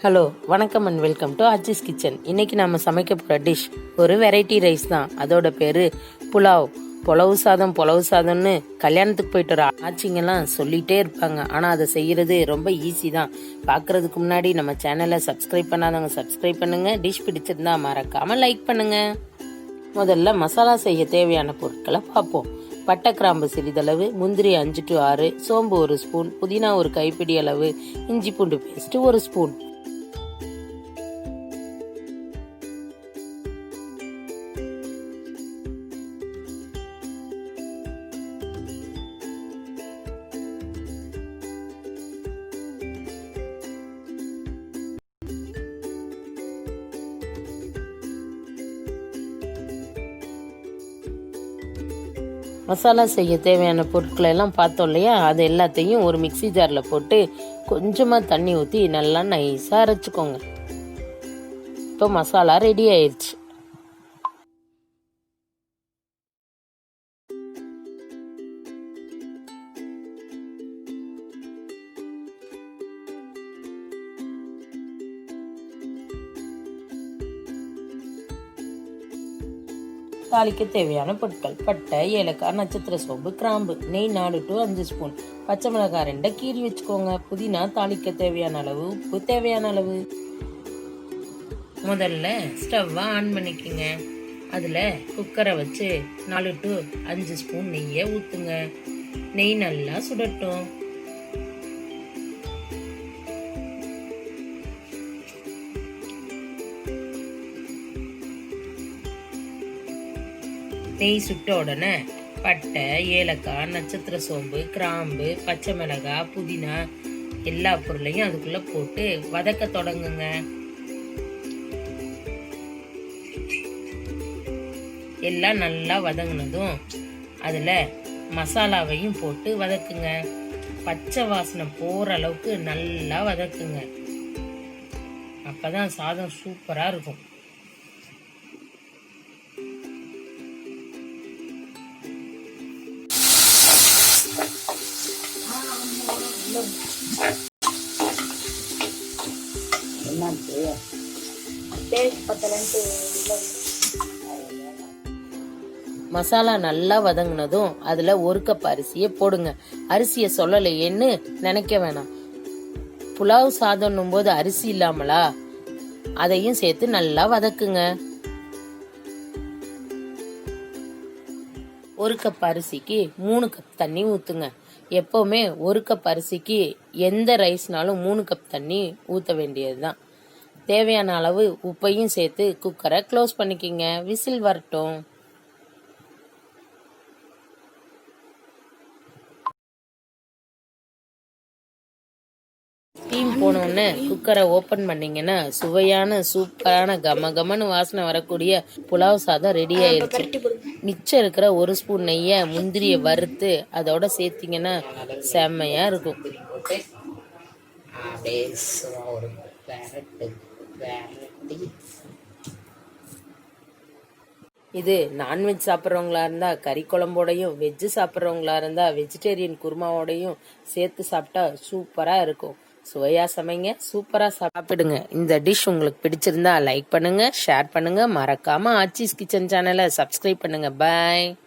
Hello வணக்கம் and welcome to ஆச்சிஸ் kitchen. இன்னைக்கு நம்ம சமைக்க போகிற டிஷ் ஒரு வெரைட்டி ரைஸ் தான். அதோட பேர் புலாவ். புலவு சாதம்னு கல்யாணத்துக்கு போயிட்டு வர ஆச்சிங்கெல்லாம் சொல்லிட்டே இருப்பாங்க. ஆனால் அதை செய்யறது ரொம்ப ஈஸி தான். பார்க்கறதுக்கு முன்னாடி நம்ம சேனலை சப்ஸ்கிரைப் பண்ணாதவங்க சப்ஸ்கிரைப் பண்ணுங்க. டிஷ் பிடிச்சிருந்தா மறக்காம லைக் பண்ணுங்க. முதல்ல மசாலா செய்ய தேவையான பொருட்களை பார்ப்போம். பட்டை கிராம்பு சிறிதளவு, முந்திரி 5 to 6, சோம்பு 1 ஸ்பூன், புதினா ஒரு கைப்பிடி அளவு, இஞ்சி பூண்டு பேஸ்ட் 1 ஸ்பூன். மசாலா செய்ய தேவையான பொருட்களை எல்லாம் பார்த்தோம் இல்லையா, அது எல்லாத்தையும் ஒரு மிக்சி ஜாரில் போட்டு கொஞ்சமாக தண்ணி ஊற்றி நல்லா நைஸாக அரைச்சிக்கோங்க. இப்போ மசாலா ரெடி ஆயிடுச்சு. தாளிக்க தேவையான பொருட்கள்: பட்டை, ஏலக்காய், நட்சத்திர சோம்பு, கிராம்பு, நெய் 4 to 5 ஸ்பூன், பச்சை மிளகாய் 2 கீறி வச்சுக்கோங்க, புதினா தாளிக்க தேவையான அளவு, உப்பு தேவையான அளவு. முதல்ல ஸ்டவ்வை ஆன் பண்ணிக்கோங்க. அதில் குக்கரை வச்சு 4 to 5 ஸ்பூன் நெய்யை ஊற்றுங்க. நெய் நல்லா சுடட்டும். நெய் சுட்ட உடனே பட்டை, ஏலக்காய், நட்சத்திர சோம்பு, கிராம்பு, பச்சை மிளகாய், புதினா எல்லா பொருளையும் அதுக்குள்ள போட்டு வதக்க தொடங்குங்க. எல்லாம் நல்லா வதங்கினதும் அதுல மசாலாவையும் போட்டு வதக்குங்க. பச்சை வாசனை போற அளவுக்கு நல்லா வதக்குங்க. அப்பதான் சாதம் சூப்பரா இருக்கும். மசாலா நல்லா வதங்கினதும் அதுல 1 கப் அரிசியை போடுங்க. அரிசியை சொல்லலையேன்னு நினைக்க வேணாம். புலாவ் சாதம்னும் போது அரிசி இல்லாமலா, அதையும் சேர்த்து நல்லா வதக்குங்க. 1 கப் அரிசிக்கு 3 கப் தண்ணி ஊத்துங்க. எப்பவுமே 1 கப் அரிசிக்கு எந்த ரைஸ்னாலும் 3 கப் தண்ணி ஊற்ற வேண்டியதுதான். தேவையான அளவு உப்பையும் சேர்த்து குக்கரை க்ளோஸ் பண்ணிக்கிங்க. விசில் வரட்டும். ஸ்டீம் போனோன்னு குக்கரை ஓபன் பண்ணீங்கன்னா சுவையான சூப்பரான கமகமன்னு வாசனை வரக்கூடிய புலாவ் சாதம் ரெடி ஆயிடுச்சு. மிச்சம் இருக்கிற 1 ஸ்பூன் நெய்யை முந்திரியை வறுத்து அதோட சேர்த்தீங்கன்னா செம்மையா இருக்கும். இது நான்வெஜ் சாப்பிட்றவங்களா இருந்தா கறி குழம்போடையும், வெஜ் சாப்பிட்றவங்களா இருந்தா வெஜிடேரியன் குருமாவோடையும் சேர்த்து சாப்பிட்டா சூப்பரா இருக்கும். சுவையா சமைங்க, சூப்பரா சாப்பிடுங்க. இந்த டிஷ் உங்களுக்கு பிடிச்சிருந்தா லைக் பண்ணுங்க, ஷேர் பண்ணுங்க, மறக்காம ஆச்சிஸ் கிச்சன் சேனலை சப்ஸ்கிரைப் பண்ணுங்க. பாய்.